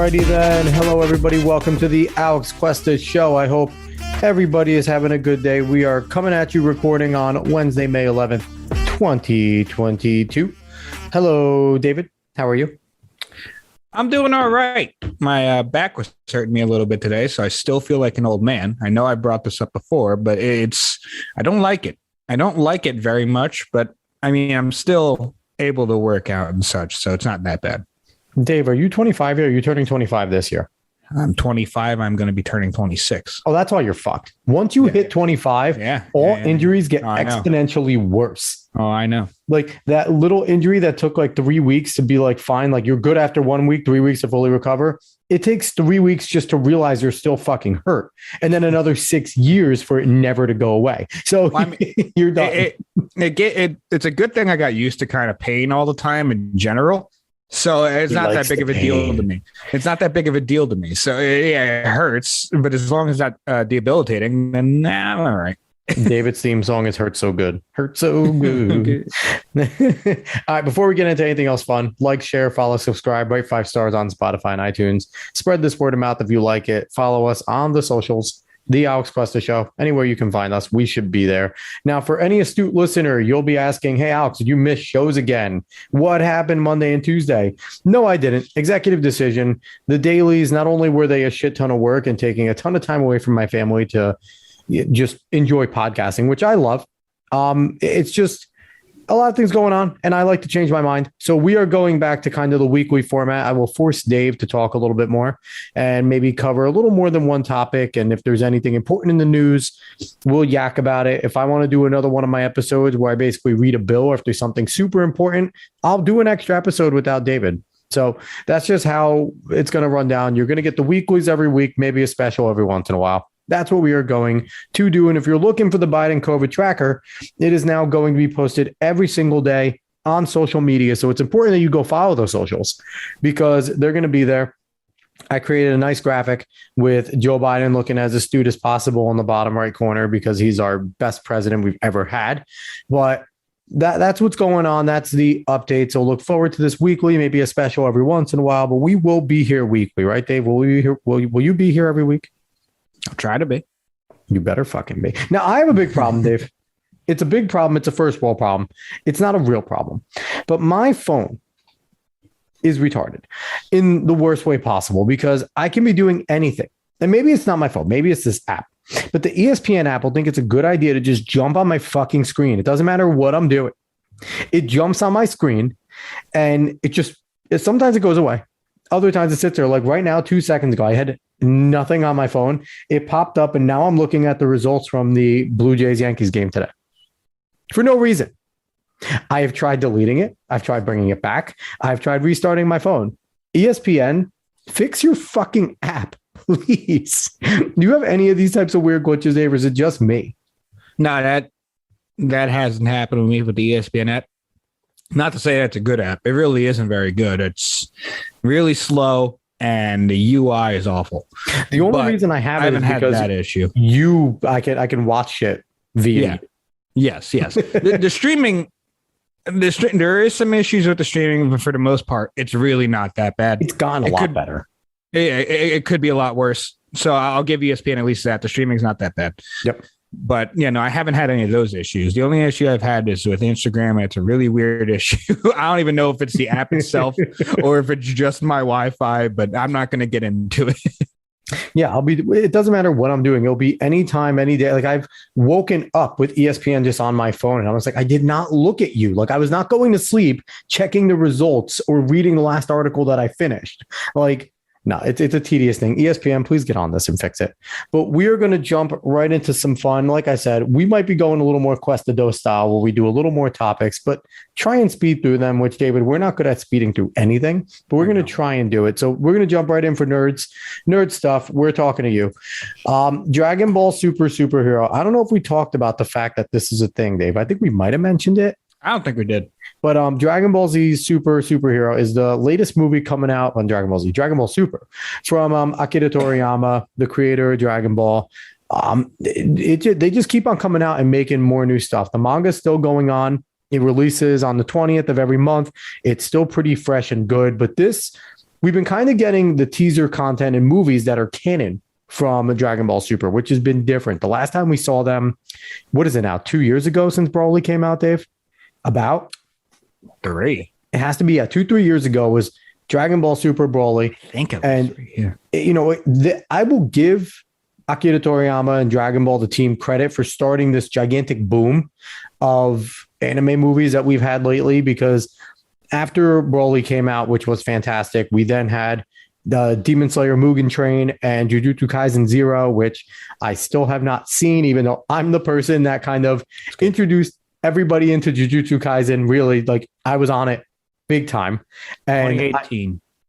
Alrighty then. Hello, everybody. Welcome to the Alex Cuesta Show. I hope everybody is having a good day. We are coming at you recording on Wednesday, May 11th, 2022. Hello, David. How are you? I'm doing all right. My back was hurting me a little bit today, so I still feel like an old man. I know I brought this up before, but I don't like it. I don't like it very much, but I mean, I'm still able to work out and such, so it's not that bad. Dave, are you 25 yet? Or are you turning 25 this year? I'm 25. I'm going to be turning 26. Oh, that's why you're fucked. Once you hit 25, injuries get exponentially worse. Oh, I know. Like that little injury that took like 3 weeks to be like fine, like you're good after 1 week, 3 weeks to fully recover. It takes 3 weeks just to realize you're still fucking hurt. And then another 6 years for it never to go away. So well, I mean, you're done. It's a good thing I got used to kind of pain all the time in general. So it's not that big of a deal to me. It's not that big of a deal to me. So yeah, it hurts, but as long as it's not debilitating, then I'm all right. David's theme song is "Hurt So Good." Hurt so good. All right. Before we get into anything else fun, like, share, follow, subscribe, rate 5 stars on Spotify and iTunes. Spread this word of mouth if you like it. Follow us on the socials. The Alex Cuesta Show. Anywhere you can find us, we should be there. Now, for any astute listener, you'll be asking, hey, Alex, did you miss shows again? What happened Monday and Tuesday? No, I didn't. Executive decision. The dailies, not only were they a shit ton of work and taking a ton of time away from my family to just enjoy podcasting, which I love. It's just a lot of things going on, and I like to change my mind. So we are going back to kind of the weekly format. I will force Dave to talk a little bit more and maybe cover a little more than one topic. And if there's anything important in the news, we'll yak about it. If I want to do another one of my episodes where I basically read a bill, or if there's something super important, I'll do an extra episode without David. So that's just how it's going to run down. You're going to get the weeklies every week, maybe a special every once in a while. That's what we are going to do. And if you're looking for the Biden COVID tracker, it is now going to be posted every single day on social media. So it's important that you go follow those socials because they're going to be there. I created a nice graphic with Joe Biden looking as astute as possible in the bottom right corner because he's our best president we've ever had. But that's what's going on. That's the update. So look forward to this weekly, maybe a special every once in a while, but we will be here weekly, right, Dave? Will you be here every week? I'll try to be. You better fucking be. Now, I have a big problem, Dave. It's a big problem. It's a first world problem. It's not a real problem. But my phone is retarded in the worst way possible because I can be doing anything. And maybe it's not my phone. Maybe it's this app. But the ESPN app will think it's a good idea to just jump on my fucking screen. It doesn't matter what I'm doing. It jumps on my screen and sometimes it goes away. Other times it sits there. Like right now, 2 seconds ago, I had nothing on my phone. It popped up and now I'm looking at the results from the Blue Jays Yankees game today for no reason. I have tried deleting it. I've tried bringing it back. I've tried restarting my phone. ESPN, fix your fucking app, please. Do you have any of these types of weird glitches, Dave, or is it just me? No, that hasn't happened with me with the ESPN app. Not to say that's a good app. It really isn't very good. It's really slow. And the UI is awful. The only reason I haven't had that issue. I can watch shit via. Yeah. Yes. the streaming, there is some issues with the streaming, but for the most part, it's really not that bad. It's gone a lot better. It could be a lot worse. So I'll give ESPN at least that. The streaming's not that bad. Yep. But I haven't had any of those issues. The only issue I've had is with Instagram. And it's a really weird issue. I don't even know if it's the app itself or if it's just my Wi-Fi, but I'm not going to get into it. Yeah, it doesn't matter what I'm doing. It'll be anytime, any day. Like I've woken up with ESPN just on my phone and I was like, I did not look at you. Like I was not going to sleep, checking the results or reading the last article that I finished. Like, no, it's a tedious thing. ESPN, please get on this and fix it. But we're going to jump right into some fun. Like I said, we might be going a little more Cuesta Dos style where we do a little more topics, but try and speed through them, which, David, we're not good at speeding through anything, but we're going to try and do it. So we're going to jump right in for nerd stuff. We're talking to you. Dragon Ball Superhero. I don't know if we talked about the fact that this is a thing, Dave. I think we might have mentioned it. I don't think we did. But Dragon Ball Z Superhero is the latest movie coming out on Dragon Ball Z, Dragon Ball Super, from Akira Toriyama, the creator of Dragon Ball. They just keep on coming out and making more new stuff. The manga is still going on. It releases on the 20th of every month. It's still pretty fresh and good. But this we've been kind of getting the teaser content in movies that are canon from Dragon Ball Super, which has been different. The last time we saw them, what is it now? 2 years ago since Broly came out, Dave? About 3. It has to be 2-3 years ago was Dragon Ball Super Broly. I think it was and 3, yeah. You know, I will give Akira Toriyama and Dragon Ball the team credit for starting this gigantic boom of anime movies that we've had lately, because after Broly came out, which was fantastic, we then had the Demon Slayer Mugen Train and Jujutsu Kaisen Zero, which I still have not seen, even though I'm the person that kind of introduced everybody into Jujutsu Kaisen. Really, like, I was on it big time. And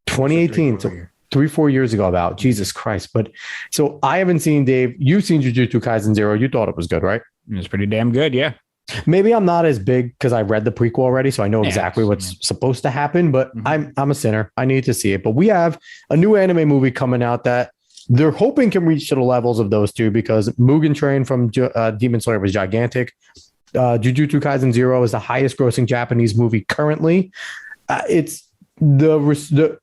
2018, so 3-4 years ago, about Jesus Christ. But so I haven't seen, Dave, you've seen Jujutsu Kaisen Zero. You thought it was good, right? It was pretty damn good. Yeah. Maybe I'm not as big because I read the prequel already, so I know exactly what's supposed to happen, but I'm a sinner. I need to see it. But we have a new anime movie coming out that they're hoping can reach to the levels of those two, because Mugen Train from Demon Slayer was gigantic. Jujutsu Kaisen Zero is the highest grossing Japanese movie currently. It's the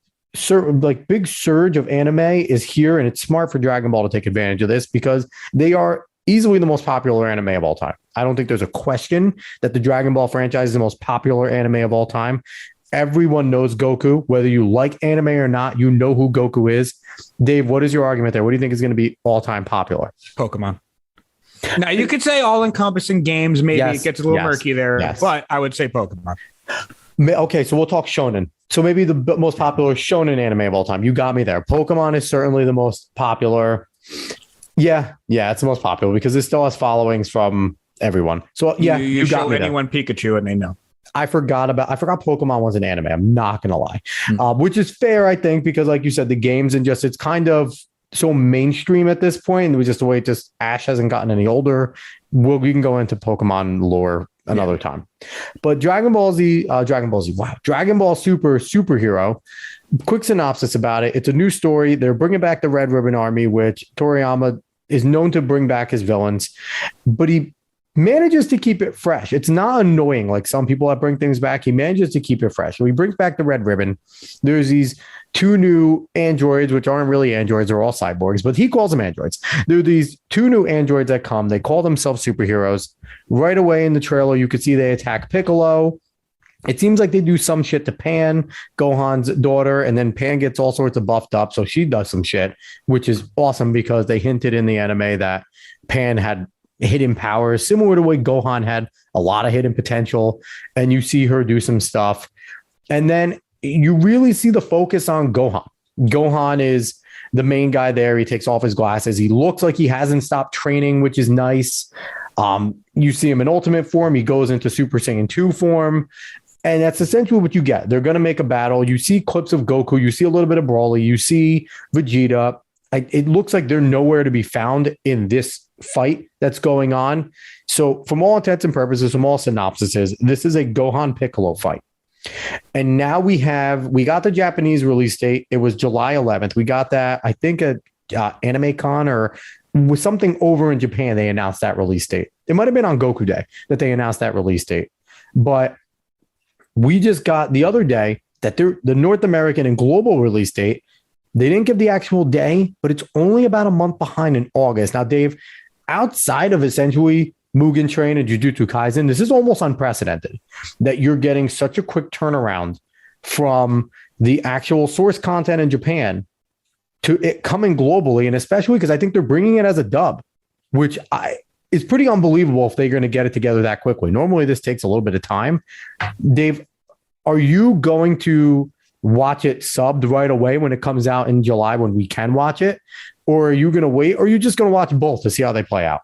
big surge of anime is here, and it's smart for Dragon Ball to take advantage of this, because they are easily the most popular anime of all time. I don't think there's a question that the Dragon Ball franchise is the most popular anime of all time. Everyone knows Goku, whether you like anime or not. You know who Goku is. Dave, what is your argument there? What do you think is going to be all-time popular? Pokemon. Now, you could say all-encompassing games. Maybe it gets a little murky there, but I would say Pokemon. Okay, so we'll talk shonen. So maybe the most popular shonen anime of all time. You got me there. Pokemon is certainly the most popular. Yeah, it's the most popular because it still has followings from everyone. So yeah, you got show anyone Pikachu and they know. I forgot Pokemon was an anime. I'm not gonna lie, which is fair, I think, because like you said, the games and just it's kind of so mainstream at this point. And it was just the way Ash hasn't gotten any older. We can go into Pokemon lore another time. But Dragon Ball Super Superhero. Quick synopsis about it. It's a new story. They're bringing back the Red Ribbon Army, which Toriyama is known to bring back his villains, but he manages to keep it fresh. It's not annoying like some people that bring things back. He manages to keep it fresh. So he brings back the Red Ribbon. There's these 2 new androids, which aren't really androids. They're all cyborgs, but he calls them androids. There are these 2 new androids that come. They call themselves superheroes. Right away in the trailer, you could see they attack Piccolo. It seems like they do some shit to Pan, Gohan's daughter, and then Pan gets all sorts of buffed up. So she does some shit, which is awesome because they hinted in the anime that Pan had hidden powers, similar to the way Gohan had a lot of hidden potential. And you see her do some stuff. And then you really see the focus on Gohan. Gohan is the main guy there. He takes off his glasses. He looks like he hasn't stopped training, which is nice. You see him in Ultimate form. He goes into Super Saiyan 2 form. And that's essentially what you get. They're going to make a battle. You see clips of Goku. You see a little bit of Broly. You see Vegeta. It looks like they're nowhere to be found in this fight that's going on. So from all intents and purposes, from all synopsises, this is a Gohan Piccolo fight. And now we got the Japanese release date. It was July 11th. We got that, I think, at Anime Con or with something over in Japan. They announced that release date. It might have been on Goku Day that they announced that release date. But we just got the other day that the North American and global release date. They didn't give the actual day, but it's only about a month behind in August. Now, Dave, outside of essentially Mugen Train and Jujutsu Kaisen, this is almost unprecedented that you're getting such a quick turnaround from the actual source content in Japan to it coming globally. And especially because I think they're bringing it as a dub, which is pretty unbelievable if they're going to get it together that quickly. Normally, this takes a little bit of time. Dave, are you going to watch it subbed right away when it comes out in July when we can watch it? Or are you going to wait? Or are you just going to watch both to see how they play out?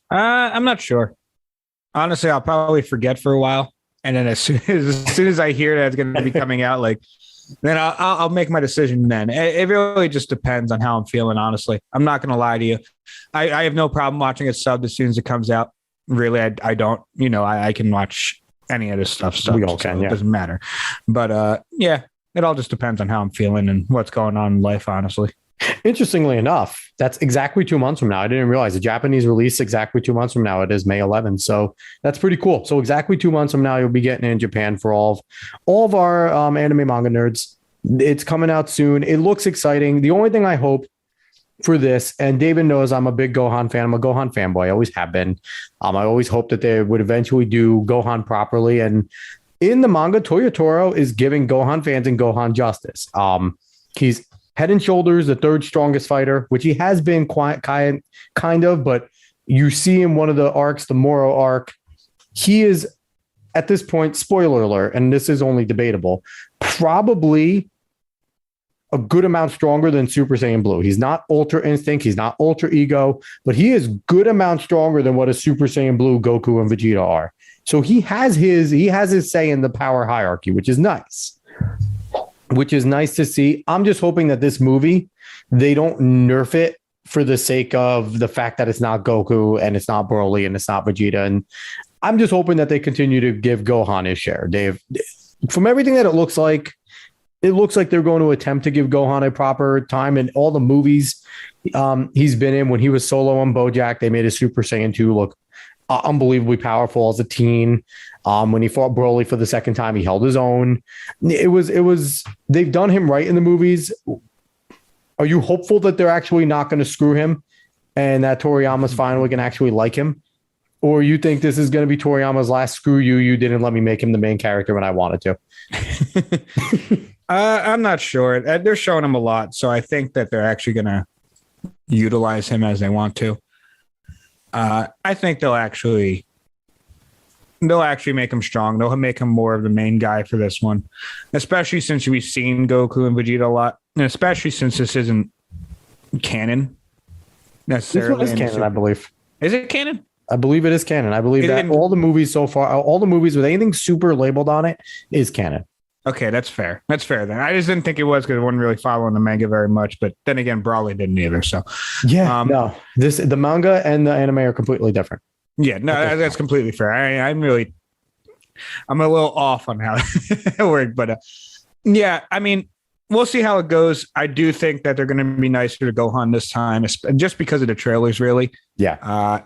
I'm not sure. Honestly, I'll probably forget for a while. And then as soon as I hear that it's going to be coming out, then I'll make my decision then. It really just depends on how I'm feeling, honestly. I'm not going to lie to you. I have no problem watching it subbed as soon as it comes out. Really, I don't. I can watch any of this stuff. We all can, It doesn't matter. But it all just depends on how I'm feeling and what's going on in life, honestly. Interestingly enough, that's exactly 2 months from now. I didn't realize the Japanese release exactly 2 months from now. It is May 11th. So that's pretty cool. So exactly 2 months from now, you'll be getting it in Japan for all of our anime manga nerds. It's coming out soon. It looks exciting. The only thing I hope for this, and David knows I'm a big Gohan fan. I'm a Gohan fanboy. I always have been. I always hoped that they would eventually do Gohan properly. And in the manga, Toyo Toro is giving Gohan fans and Gohan justice. He's head and shoulders the third strongest fighter, which he has been kind of, but you see in one of the arcs, the Moro arc, he is at this point, spoiler alert, and this is only debatable, probably a good amount stronger than Super Saiyan Blue. He's not Ultra Instinct, he's not Ultra Ego, but he is good amount stronger than what a Super Saiyan Blue, Goku, and Vegeta are. So he has his say in the power hierarchy, which is nice. Which is nice to see. I'm just hoping that this movie, they don't nerf it for the sake of the fact that it's not Goku and it's not Broly and it's not Vegeta. And I'm just hoping that they continue to give Gohan his share. Dave, from everything that it looks like they're going to attempt to give Gohan a proper time. In all the movies he's been in, when he was solo on BoJack, they made his Super Saiyan 2 look unbelievably powerful as a teen. When he fought Broly for the second time, he held his own. It was they've done him right in the movies. Are you hopeful that they're actually not going to screw him and that Toriyama's finally going to actually like him? Or you think this is going to be Toriyama's last screw you? You didn't let me make him the main character when I wanted to. I'm not sure. They're showing him a lot, so I think that they're actually going to utilize him as they want to. I think they'll actually make him strong. They'll make him more of the main guy for this one, especially since we've seen Goku and Vegeta a lot, and especially since this isn't canon necessarily. This one is canon, I believe. Is it canon? I believe it is canon. I believe that all the movies so far, all the movies with anything super labeled on it is canon. Okay, that's fair. That's fair then. I just didn't think it was because I wasn't really following the manga very much. But then again, Broly didn't either. So yeah, no, the manga and the anime are completely different. Yeah, no, that's completely fair. I'm a little off on how it worked, but yeah, I mean, we'll see how it goes. I do think that they're going to be nicer to Gohan this time, just because of the trailers, really. Yeah.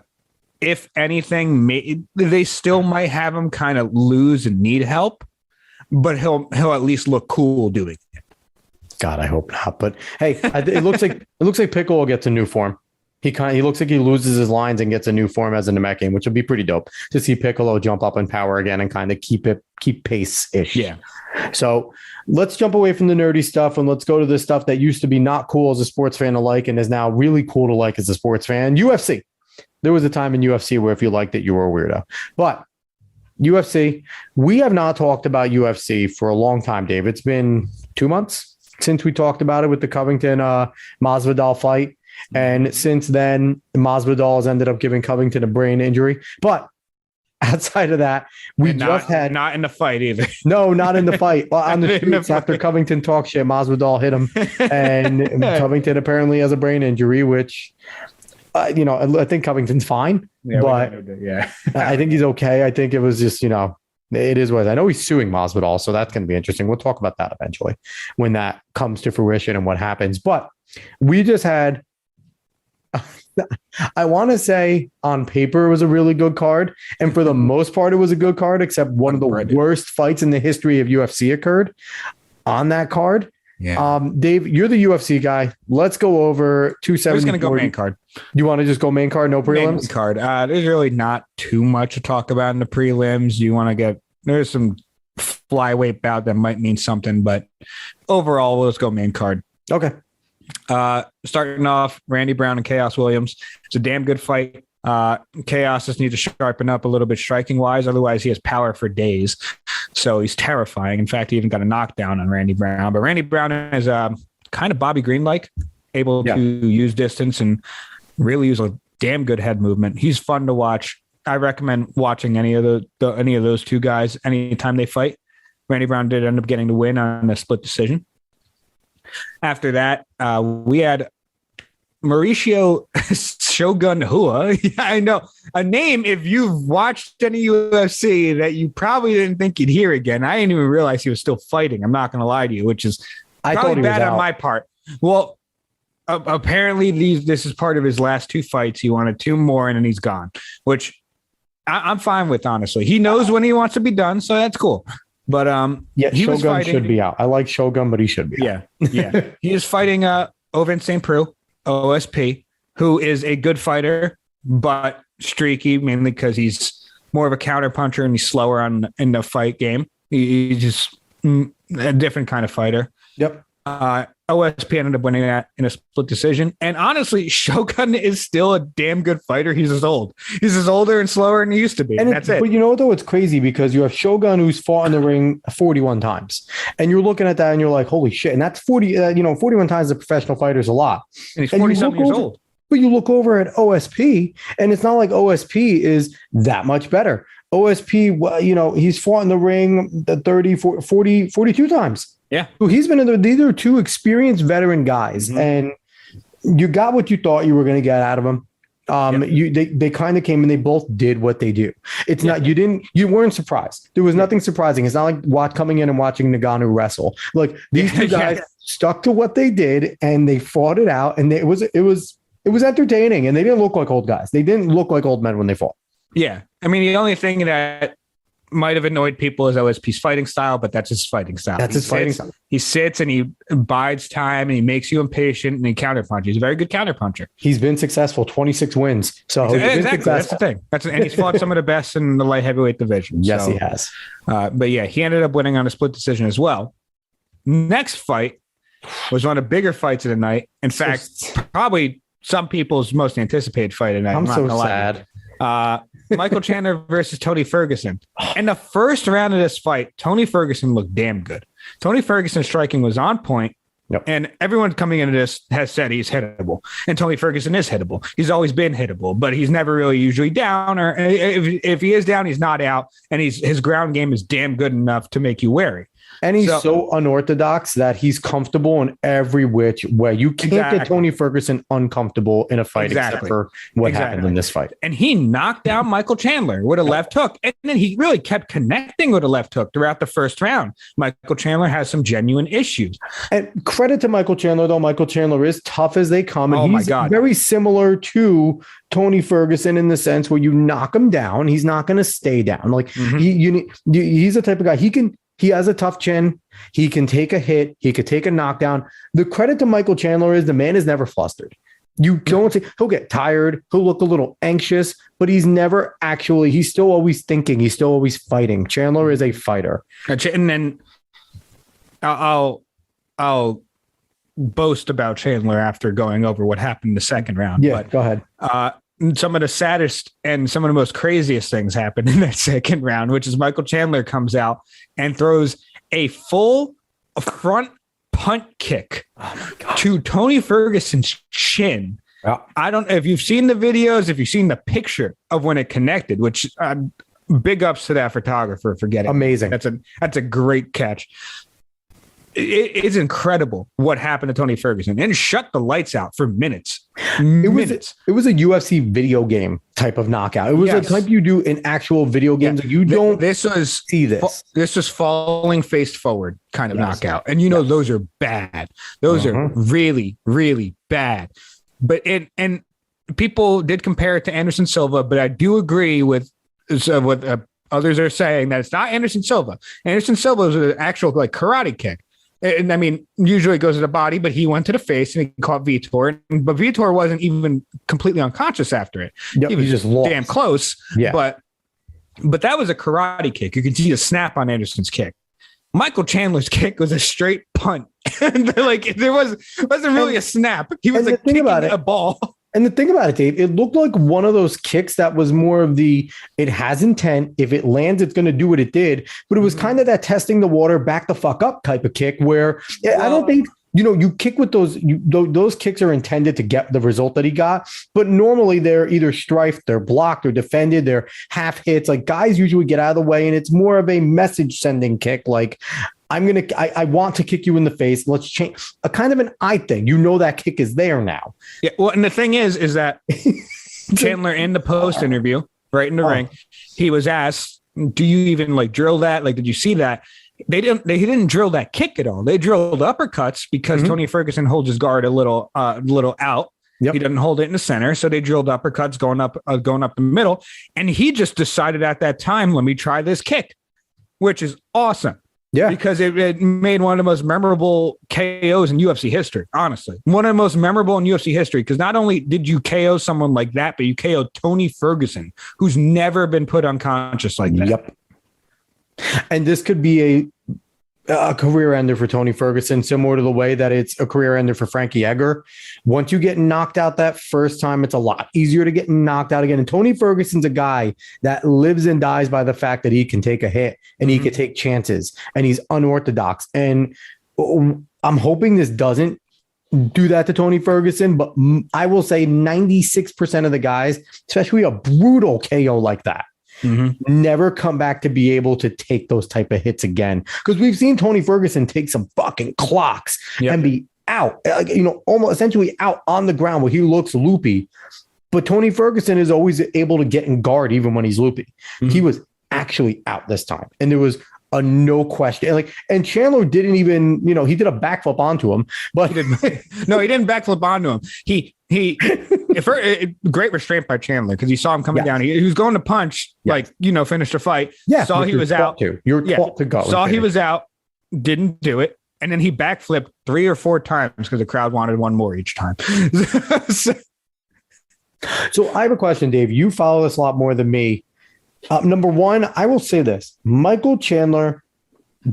If anything, they still might have him kind of lose and need help, but he'll at least look cool doing it. God, I hope not. But hey, it looks like Piccolo gets a new form. He looks like he loses his lines and gets a new form as a Namekian, which would be pretty dope to see Piccolo jump up in power again and kind of keep pace-ish. Yeah. So let's jump away from the nerdy stuff and let's go to the stuff that used to be not cool as a sports fan to like and is now really cool to like as a sports fan. UFC. There was a time in UFC where if you liked it, you were a weirdo. But UFC, we have not talked about UFC for a long time, Dave. It's been 2 months since we talked about it with the Covington Masvidal fight. And since then, Masvidal has ended up giving Covington a brain injury. But outside of that, not in the fight either. No, not in the fight. Well, on the streets after Covington talked shit, Masvidal hit him. And Covington apparently has a brain injury, which... I think Covington's fine, but I think he's okay. I think it was just, it is what I know. He's suing Masvidal, so that's going to be interesting. We'll talk about that eventually when that comes to fruition and what happens. But we just had, I want to say on paper it was a really good card, and for the most part it was a good card, except one of the worst fights in the history of UFC occurred on that card. Yeah. Dave, you're the UFC guy. Let's go over 270. I'm just going to go main card. You want to just go main card, no prelims? Main card. There's really not too much to talk about in the prelims. There's some flyweight bout that might mean something, but overall, let's go main card. Okay. Starting off, Randy Brown and Chaos Williams. It's a damn good fight. Chaos just needs to sharpen up a little bit striking wise. Otherwise, he has power for days. So he's terrifying. In fact, he even got a knockdown on Randy Brown. But Randy Brown is kind of Bobby Green-like, able to use distance and really use a damn good head movement. He's fun to watch. I recommend watching any of those two guys anytime they fight. Randy Brown did end up getting the win on a split decision. After that, we had Mauricio Shogun Hua. I know a name, if you've watched any UFC, that you probably didn't think you'd hear again. I didn't even realize he was still fighting. I'm not going to lie to you, which is probably bad on my part. Well, apparently this is part of his last two fights. He wanted two more and then he's gone, which I'm fine with, honestly. He knows when he wants to be done, so that's cool. But Yeah, he was Shogun fighting. should be out. I like Shogun, but he should be out. Yeah. He is fighting Ovince St. Preux, OSP, who is a good fighter, but streaky, mainly because he's more of a counter puncher and he's slower in the fight game. He's just a different kind of fighter. Yep. OSP ended up winning that in a split decision. And honestly, Shogun is still a damn good fighter. He's as old. He's as older and slower than he used to be. And that's it. But you know, though, it's crazy because you have Shogun who's fought in the ring 41 times. And you're looking at that and you're like, holy shit. And that's 41 times a professional fighter is a lot. And he's 40-something years old. But you look over at OSP, and it's not like OSP is that much better. OSP, he's fought in the ring the 30, 40, 42 times. Yeah. So he's been these are two experienced veteran guys, and you got what you thought you were going to get out of them. They kind of came and they both did what they do. It's not, you weren't surprised. There was nothing surprising. It's not like coming in and watching Nagano wrestle. Like these two guys stuck to what they did and they fought it out, and it was entertaining, and they didn't look like old guys. They didn't look like old men when they fought. Yeah. I mean, the only thing that might have annoyed people is OSP's fighting style, but that's his fighting style. He sits and he bides time and he makes you impatient and he counterpunches. He's a very good counterpuncher. He's been successful, 26 wins. So exactly. That's the thing. And he's fought some of the best in the light heavyweight division. Yes, he has. But yeah, he ended up winning on a split decision as well. Next fight was one of the bigger fights of the night. In fact, probably some people's most anticipated fight of the night. I'm so sad. Michael Chandler versus Tony Ferguson. In the first round of this fight, Tony Ferguson looked damn good. Tony Ferguson's striking was on point, and everyone coming into this has said he's hittable. And Tony Ferguson is hittable. He's always been hittable, but he's never really usually down, or if he is down, he's not out. And his ground game is damn good enough to make you wary. And he's so unorthodox that he's comfortable in every which way. You can't get Tony Ferguson uncomfortable in a fight except for what happened in this fight. And he knocked down Michael Chandler with a left hook. And then he really kept connecting with a left hook throughout the first round. Michael Chandler has some genuine issues. And credit to Michael Chandler, though. Michael Chandler is tough as they come. And he's very similar to Tony Ferguson in the sense where you knock him down, he's not going to stay down. Like he's the type of guy he has a tough chin. He can take a hit. He could take a knockdown. The credit to Michael Chandler is the man is never flustered. You don't say he'll get tired. He'll look a little anxious, but he's never he's still always thinking. He's still always fighting. Chandler is a fighter. And then I'll boast about Chandler after going over what happened in the second round. Yeah, go ahead. Some of the saddest and some of the most craziest things happened in that second round, which is Michael Chandler comes out and throws a full front punt kick to Tony Ferguson's chin. Yeah. I don't know if you've seen the videos, if you've seen the picture of when it connected, which big ups to that photographer for getting amazing. That's a great catch. It is incredible what happened to Tony Ferguson and shut the lights out for minutes. It was a UFC video game type of knockout. It was a type you do in actual video games. You don't see this. This was falling face forward kind of knockout. And those are bad. Those are really, really bad. But and people did compare it to Anderson Silva, but I do agree with what others are saying that it's not Anderson Silva. Anderson Silva was an actual karate kick. And I mean, usually it goes to the body, but he went to the face and he caught Vitor. But Vitor wasn't even completely unconscious after it. Yep, he was just lost. Damn close. Yeah. But that was a karate kick. You could see the snap on Anderson's kick. Michael Chandler's kick was a straight punt. There wasn't really a snap. He was kicking a ball. And the thing about it, Dave, it looked like one of those kicks that was more of it has intent. If it lands, it's going to do what it did. But it was kind of that testing the water, back the fuck up type of kick where I don't think, you kick with those kicks are intended to get the result that he got. But normally they're either strifed, they're blocked, or defended, they're half hits. Like guys usually get out of the way, and it's more of a message sending kick. Like, I want to kick you in the face. Let's change a kind of an eye thing. That kick is there now. Yeah. Well, and the thing is that Chandler in the post interview, right in the ring, he was asked, do you even drill that? Did you see that? They didn't drill that kick at all. They drilled uppercuts because Tony Ferguson holds his guard a little out. Yep. He doesn't hold it in the center. So they drilled uppercuts going up the middle. And he just decided at that time, let me try this kick. which is awesome. Yeah. Because it made one of the most memorable KOs in UFC history, honestly. One of the most memorable in UFC history, because not only did you KO someone like that, but you KO'd Tony Ferguson, who's never been put unconscious like that. Yep. And this could be a career ender for Tony Ferguson, similar to the way that it's a career ender for Frankie Edgar. Once you get knocked out that first time, it's a lot easier to get knocked out again. And Tony Ferguson's a guy that lives and dies by the fact that he can take a hit and he can take chances and he's unorthodox. And I'm hoping this doesn't do that to Tony Ferguson, but I will say 96% of the guys, especially a brutal KO like that, never come back to be able to take those type of hits again. Because we've seen Tony Ferguson take some fucking clocks and be out, almost essentially out on the ground where he looks loopy. But Tony Ferguson is always able to get in guard even when he's loopy. He was actually out this time. And there was no question. And Chandler didn't even, he did a backflip onto him, but he didn't backflip onto him. He great restraint by Chandler because he saw him coming down. He was going to punch, finish the fight. Yeah, saw he was out. You're taught to go. Saw he was out, didn't do it, and then he backflipped 3 or 4 times because the crowd wanted one more each time. So I have a question, Dave. You follow this a lot more than me. Number one, I will say this: Michael Chandler,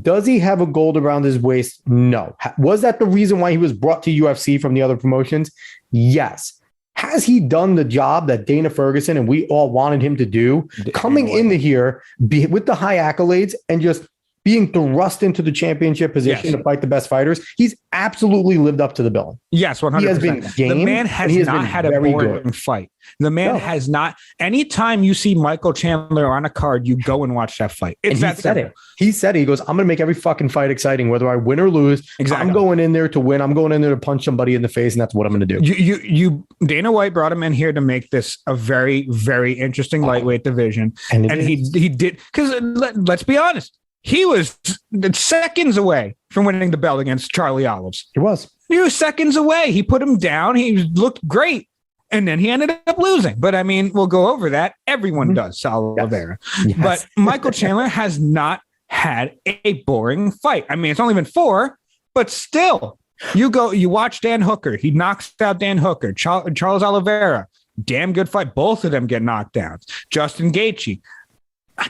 does he have a gold around his waist? No. Was that the reason why he was brought to UFC from the other promotions? Yes. Has he done the job that Dana Ferguson and we all wanted him to do, coming into here with the high accolades and just being thrust into the championship position to fight the best fighters? He's absolutely lived up to the billing. Yes, 100%. He has been game, the man has not had a boring fight. The man has not. Anytime you see Michael Chandler on a card, you go and watch that fight. It's that simple. He said it. He goes, I'm going to make every fucking fight exciting, whether I win or lose. Exactly. I'm going in there to win. I'm going in there to punch somebody in the face, and that's what I'm going to do. Dana White brought him in here to make this a very, very interesting lightweight division. And he did, because let's be honest, he was seconds away from winning the belt against Charlie Olives. He was seconds away. He put him down. He looked great. And then he ended up losing. But I mean, we'll go over that. Everyone does, Saul Oliveira. Yes. But Michael Chandler has not had a boring fight. I mean, it's only been 4, but still, you watch Dan Hooker. He knocks out Dan Hooker. Charles Oliveira, damn good fight. Both of them get knocked down. Justin Gaethje, I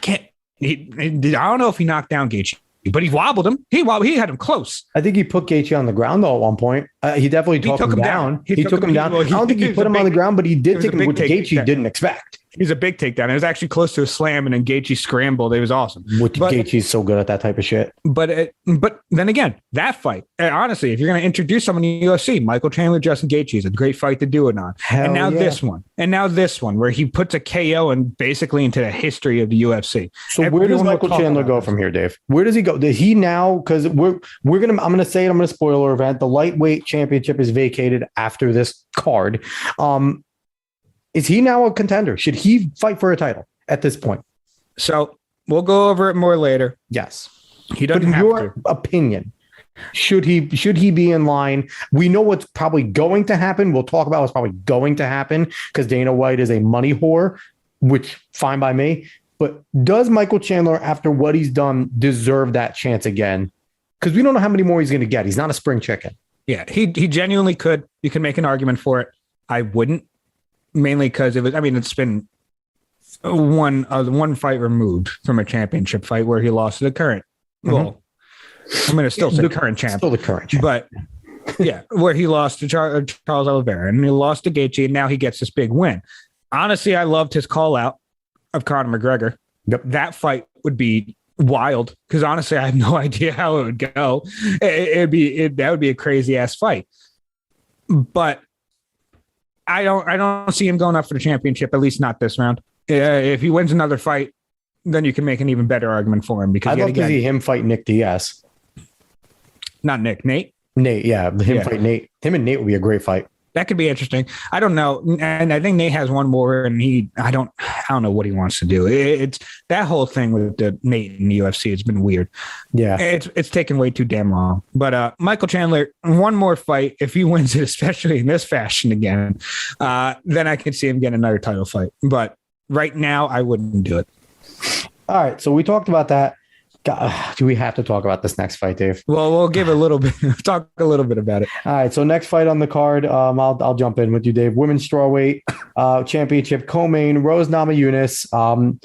don't know if he knocked down Gaethje, but he wobbled him. He had him close. I think he put Gaethje on the ground though at one point. He definitely took him down. He took him down. I don't think he put him on the ground, but he did take him, which Gaethje didn't expect. He was a big takedown. It was actually close to a slam, and then Gaethje scrambled. It was awesome. Gaethje's so good at that type of shit. But then again, that fight, honestly, if you're going to introduce someone in the UFC, Michael Chandler, Justin Gaethje is a great fight to do it on. And now this one, where he puts a KO and basically into the history of the UFC. So where does Michael Chandler go from here, Dave? Where does he go? Does he now? Because I'm going to say it. I'm going to spoiler event. The lightweight championship is vacated after this card. Is he now a contender? Should he fight for a title at this point? So we'll go over it more later. Yes. He doesn't have your opinion, should he be in line? We know what's probably going to happen. We'll talk about what's probably going to happen because Dana White is a money whore, which fine by me. But does Michael Chandler, after what he's done, deserve that chance again? Because we don't know how many more he's going to get. He's not a spring chicken. Yeah, he genuinely could. You can make an argument for it. I wouldn't. Mainly because it's been one fight removed from a championship fight where he lost to the current. Well, I'm going to still say current champ. Still the current champ. But yeah, where he lost to Charles Oliveira and he lost to Gaethje, and now he gets this big win. Honestly, I loved his call out of Conor McGregor. Yep. That fight would be wild because honestly, I have no idea how it would go. That would be a crazy ass fight. But I don't see him going up for the championship, at least not this round. If he wins another fight, then you can make an even better argument for him. Because I'd love to see him fight Nick Diaz. Not Nick, Nate. Nate, yeah, fight Nate. Him and Nate would be a great fight. That could be interesting. I don't know, and I think Nate has one more, and I don't know what he wants to do. It's that whole thing with the Nate in the UFC. It's been weird. Yeah, it's taken way too damn long. But Michael Chandler, one more fight, if he wins it, especially in this fashion again, then I could see him getting another title fight. But right now, I wouldn't do it. All right, so we talked about that. God, do we have to talk about this next fight, Dave? Well, we'll give a little bit, talk a little bit about it. All right, so next fight on the card, I'll jump in with you, Dave. Women's strawweight championship, co-main, Rose Namajunas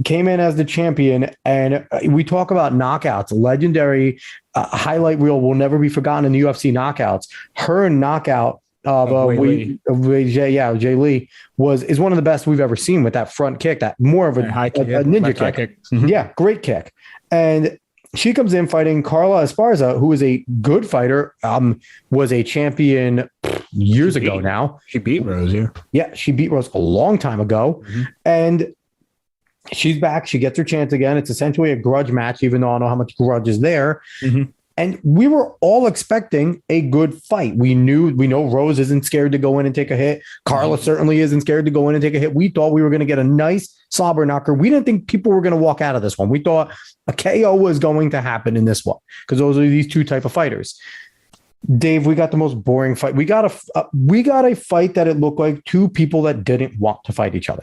came in as the champion, and we talk about knockouts, legendary highlight reel will never be forgotten in the UFC knockouts. Her knockout of Jay Lee is one of the best we've ever seen with that front kick, that more of a ninja kick. Mm-hmm. Yeah, great kick. And she comes in fighting Carla Esparza, who is a good fighter, was a champion years ago now. She beat Rose, yeah. Yeah, she beat Rose a long time ago. Mm-hmm. And she's back. She gets her chance again. It's essentially a grudge match, even though I don't know how much grudge is there. Mm-hmm. And we were all expecting a good fight. We know Rose isn't scared to go in and take a hit. Carla certainly isn't scared to go in and take a hit. We thought we were going to get a nice slobber knocker. We didn't think people were going to walk out of this one. We thought a KO was going to happen in this one because those are these two type of fighters. Dave, we got the most boring fight. We got a fight that it looked like two people that didn't want to fight each other.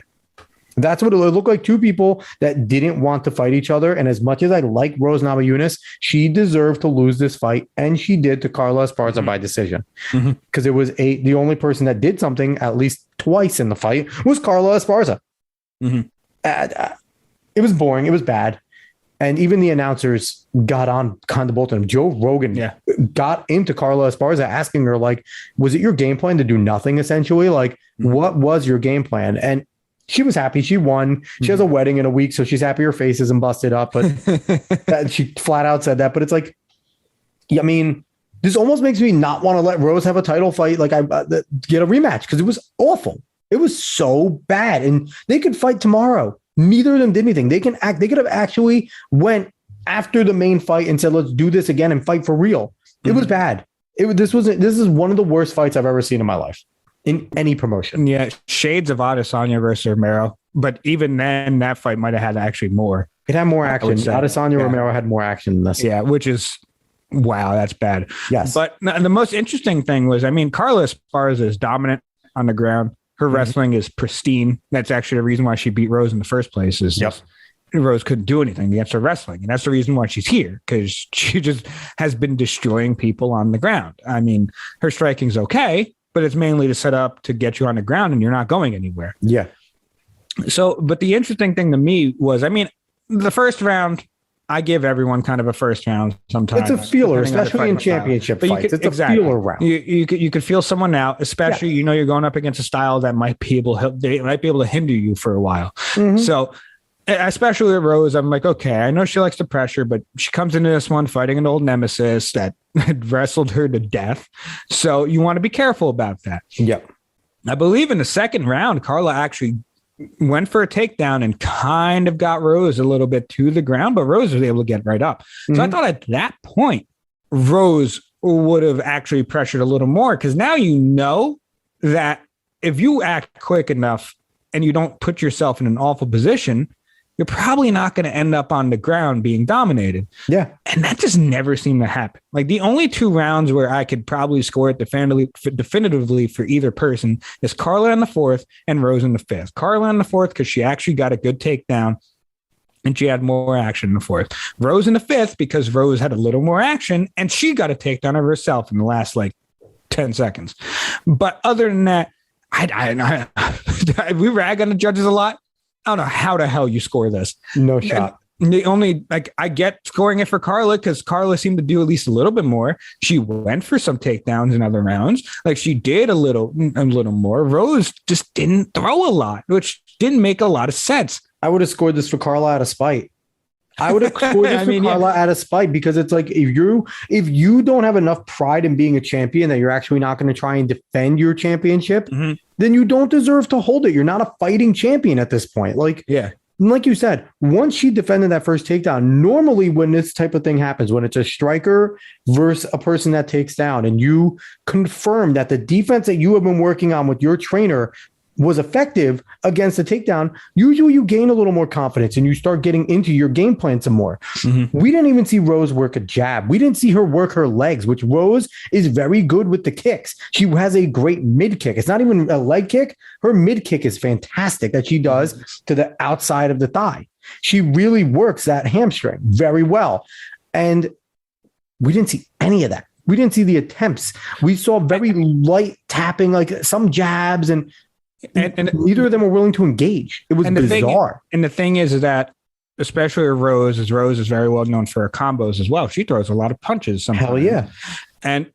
That's what it looked like. Two people that didn't want to fight each other. And as much as I like Rose Namajunas, she deserved to lose this fight. And she did to Carla Esparza by decision. Because it was the only person that did something at least twice in the fight was Carla Esparza. It was boring. It was bad. And even the announcers got on kind of both of them. Joe Rogan got into Carla Esparza asking her, like, was it your game plan to do nothing essentially? Like, what was your game plan? And she was happy. She won. She has a wedding in a week, so she's happy her face isn't busted up. But she flat out said that. But it's like, I mean, this almost makes me not want to let Rose have a title fight. Like, get a rematch because it was awful. It was so bad, and they could fight tomorrow. Neither of them did anything. They could have actually went after the main fight and said, "Let's do this again and fight for real." It was bad. This is one of the worst fights I've ever seen in my life. In any promotion. Yeah, shades of Adesanya versus Romero. But even then, that fight might have had actually more. It had more action. Adesanya Romero had more action than this. Yeah, which is, wow, that's bad. Yes. But the most interesting thing was, I mean, Carla Esparza is dominant on the ground. Her wrestling is pristine. That's actually the reason why she beat Rose in the first place. Rose couldn't do anything against her wrestling. And that's the reason why she's here, because she just has been destroying people on the ground. I mean, her striking's okay, but it's mainly to set up to get you on the ground and you're not going anywhere. Yeah. So, but the interesting thing to me was, I mean, the first round, I give everyone kind of a first round sometimes. It's a feeler, especially in championship fights. It's a feeler round. You could feel someone out, especially, you're going up against a style that might be able to hinder you for a while. So, especially with Rose, I'm like, okay, I know she likes the pressure, but she comes into this one fighting an old nemesis that wrestled her to death. So you want to be careful about that. Yep. I believe in the second round, Carla actually went for a takedown and kind of got Rose a little bit to the ground, but Rose was able to get right up. So I thought at that point, Rose would have actually pressured a little more, because now you know that if you act quick enough and you don't put yourself in an awful position, you're probably not going to end up on the ground being dominated. Yeah. And that just never seemed to happen. Like, the only two rounds where I could probably score it definitively for either person is Carla in the fourth and Rose in the fifth. Carla in the fourth because she actually got a good takedown and she had more action in the fourth. Rose in the fifth because Rose had a little more action and she got a takedown of herself in the last 10 seconds. But other than that, we rag on the judges a lot. I don't know how the hell you score this. No shot. And the only, I get scoring it for Carla because Carla seemed to do at least a little bit more. She went for some takedowns in other rounds. She did a little more. Rose just didn't throw a lot, which didn't make a lot of sense. I would have scored this for Carla out of spite. I would have scored this for Carla out of spite, because it's like, if you don't have enough pride in being a champion that you're actually not going to try and defend your championship, then you don't deserve to hold it. You're not a fighting champion at this point. Like you said, once she defended that first takedown, normally when this type of thing happens, when it's a striker versus a person that takes down, and you confirm that the defense that you have been working on with your trainer was effective against the takedown, usually you gain a little more confidence and you start getting into your game plan some more. We didn't even see Rose work a jab. We didn't see her work her legs, which Rose is very good with the kicks. She has a great mid kick. It's not even a leg kick. Her mid kick is fantastic that she does to the outside of the thigh. She really works that hamstring very well. And we didn't see any of that. We didn't see the attempts. We saw very light tapping, like some jabs, and neither of them were willing to engage. It was bizarre. And the thing is that, especially Rose is very well known for her combos as well. She throws a lot of punches sometimes. Hell yeah. And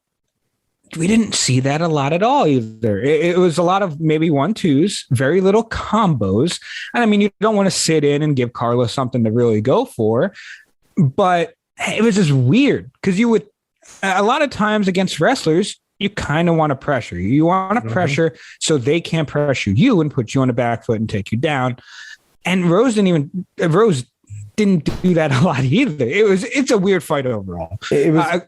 we didn't see that a lot at all either. It was a lot of maybe 1-2s, very little combos. And I mean, you don't want to sit in and give Carla something to really go for, but it was just weird because you would, a lot of times against wrestlers, you kind of want to pressure. You want to pressure so they can't pressure you and put you on the back foot and take you down. And Rose didn't do that a lot either. It's a weird fight overall. It was.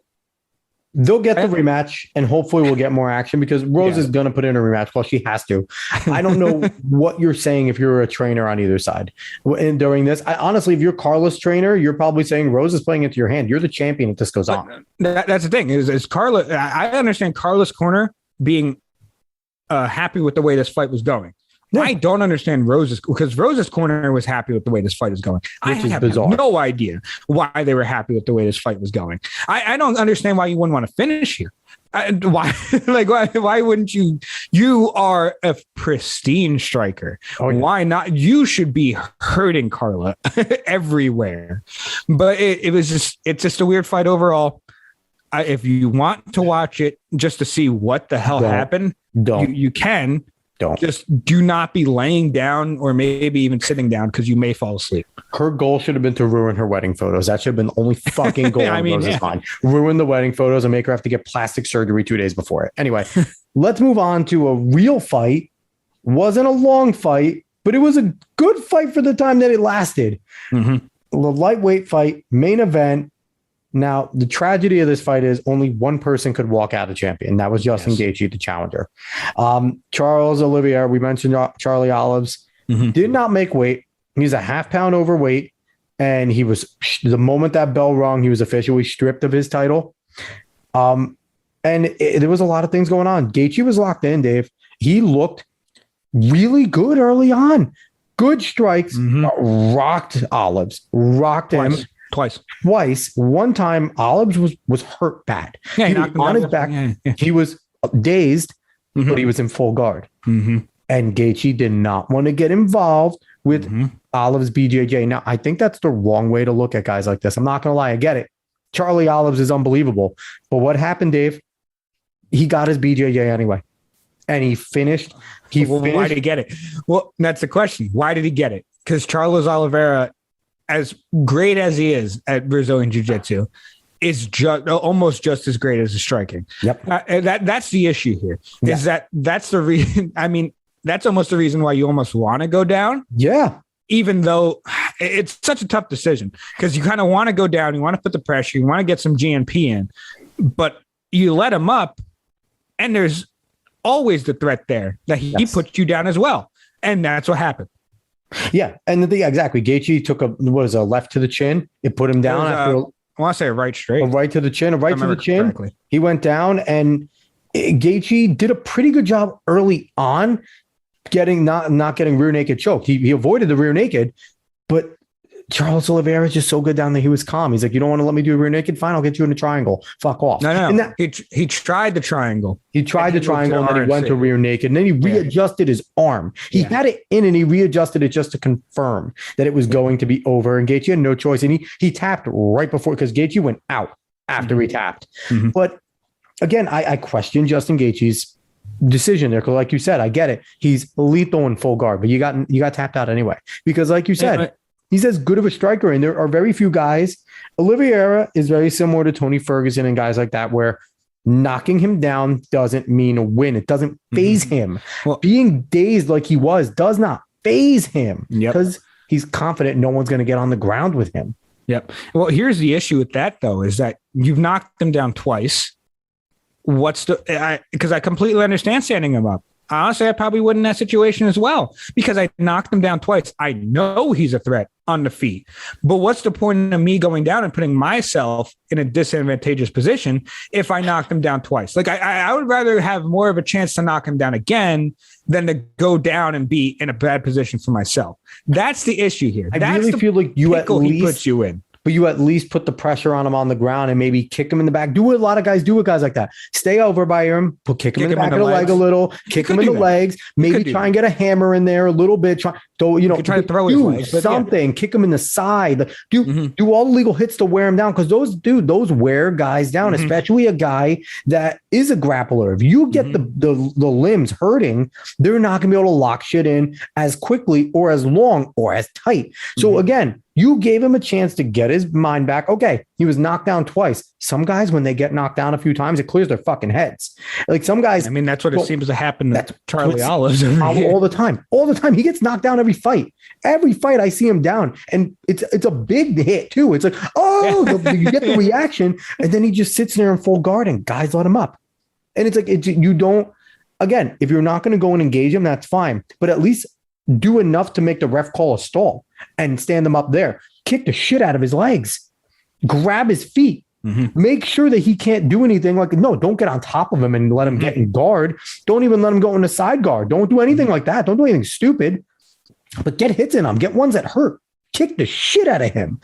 They'll get the rematch, and hopefully we'll get more action because Rose is going to put in a rematch. Well, she has to. I don't know what you're saying if you're a trainer on either side. And during this, honestly, if you're Carla's trainer, you're probably saying Rose is playing into your hand. You're the champion if this goes on. That's the thing is Carla. I understand Carla's corner being happy with the way this fight was going. Yeah. I don't understand Rose's, because Rose's corner was happy with the way this fight is going. I have no idea why they were happy with the way this fight was going. I don't understand why you wouldn't want to finish here. Why wouldn't you? You are a pristine striker. Oh, yeah. Why not? You should be hurting Carla everywhere. But it's just a weird fight overall. If you want to watch it just to see what the hell happened, you can. Just do not be laying down or maybe even sitting down because you may fall asleep. Her goal should have been to ruin her wedding photos. That should have been the only fucking goal. Rose's mind. Ruin the wedding photos and make her have to get plastic surgery 2 days before it. Anyway, let's move on to a real fight. Wasn't a long fight, but it was a good fight for the time that it lasted. The lightweight fight, main event. Now, the tragedy of this fight is only one person could walk out a champion. That was Justin Gaethje, the challenger. Charles Oliveira, we mentioned Charlie Olives, did not make weight. He's a half-pound overweight, and he was, the moment that bell rung, he was officially stripped of his title. There was a lot of things going on. Gaethje was locked in, Dave. He looked really good early on. Good strikes, rocked Olives, rocked him. Twice. One time, Olives was hurt bad. Yeah, he was on his back. Yeah. He was dazed, but he was in full guard. And Gaethje did not want to get involved with Olives BJJ. Now, I think that's the wrong way to look at guys like this. I'm not going to lie. I get it. Charlie Olives is unbelievable. But what happened, Dave? He got his BJJ anyway. And he finished. Why did he get it? Well, that's the question. Why did he get it? Because Charles Oliveira, as great as he is at Brazilian Jiu-Jitsu, is almost just as great as the striking. Yep. That's the issue here. Is that's the reason. I mean, that's almost the reason why you almost want to go down. Yeah. Even though it's such a tough decision because you kind of want to go down, you want to put the pressure, you want to get some GNP in, but you let him up, and there's always the threat there that he puts you down as well, and that's what happened. Yeah, and exactly. Gaethje took a left to the chin. It put him down. I want to say a right straight. A right to the chin. A right to the chin. Correctly. He went down, and Gaethje did a pretty good job early on, not getting rear naked choked. He avoided the rear naked, but Charles Oliveira is just so good down there. He was calm. He's like, you don't want to let me do a rear naked? Fine, I'll get you in a triangle. Fuck off. No. He tried the triangle. He tried the triangle, and then he went to rear naked. And then he readjusted his arm. He had it in, and he readjusted it just to confirm that it was going to be over. And Gaethje had no choice. And he tapped right before, because Gaethje went out after he tapped. But again, I question Justin Gaethje's decision there, because like you said, I get it. He's lethal in full guard, but you got tapped out anyway. Because like you said, he's as good of a striker, and there are very few guys. Oliveira is very similar to Tony Ferguson and guys like that, where knocking him down doesn't mean a win. It doesn't phase him. Well, being dazed like he was does not phase him because he's confident no one's going to get on the ground with him. Yep. Well, here's the issue with that, though, is that you've knocked him down twice. Because I completely understand standing him up. Honestly, I probably would in that situation as well, because I knocked him down twice. I know he's a threat. on the feet. But what's the point of me going down and putting myself in a disadvantageous position if I knocked him down twice? Like I would rather have more of a chance to knock him down again than to go down and be in a bad position for myself. That's the issue here. I That's really feel like you at least he puts you in. But you at least put the pressure on him on the ground and maybe kick him in the back. Do what a lot of guys do with guys like that. Stay over by him, kick him in the back of the leg a little, kick him in the legs, maybe try and get a hammer in there a little bit. Try to throw his legs, something, kick him in the side. Do all the legal hits to wear him down, because those wear guys down, especially a guy that is a grappler. If you get the limbs hurting, they're not going to be able to lock shit in as quickly or as long or as tight. So again, you gave him a chance to get his mind back. Okay, he was knocked down twice. Some guys, when they get knocked down a few times, it clears their fucking heads. Like some guys. I mean, that's what it seems to happen to Charlie Olives all the time. All the time. He gets knocked down every fight. Every fight I see him down. And it's a big hit too. It's like, you get the reaction. And then he just sits there in full guard and guys let him up. And it's like, you don't, again, if you're not going to go and engage him, that's fine. But at least do enough to make the ref call a stall and stand him up there. Kick the shit out of his legs. Grab his feet. Make sure that he can't do anything. Like, no, don't get on top of him and let him get in guard. Don't even let him go into side guard. Don't do anything like that. Don't do anything stupid. But get hits in him. Get ones that hurt. Kick the shit out of him.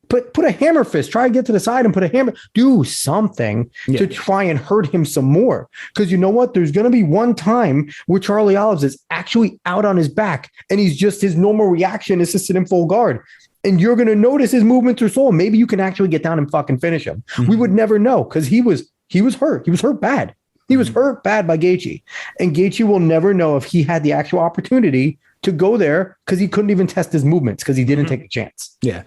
Put a hammer fist. Try to get to the side and put a hammer. Do something to try and hurt him some more. Because you know what? There's going to be one time where Charlie Olives is actually out on his back and his normal reaction is to sit in full guard. And you're going to notice his movements are slow. Maybe you can actually get down and fucking finish him. We would never know, because he was hurt. He was hurt bad. He was hurt bad by Gaethje. And Gaethje will never know if he had the actual opportunity to go there, because he couldn't even test his movements because he didn't take a chance. Yeah.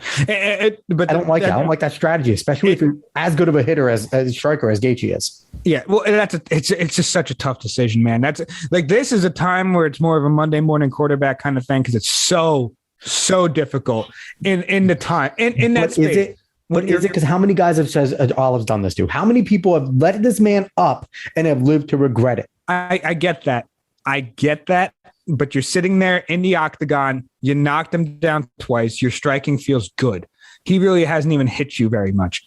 But I don't like that. I don't like that strategy, especially if you're as good of a hitter as striker as Gaethje is. Yeah. Well, it's just such a tough decision, man. That's like, this is a time where it's more of a Monday morning quarterback kind of thing, because it's so difficult in the time in that space. But is it because how many guys have said Olive's done this to? How many people have let this man up and have lived to regret it? I get that. But you're sitting there in the octagon. You knocked him down twice. Your striking feels good. He really hasn't even hit you very much.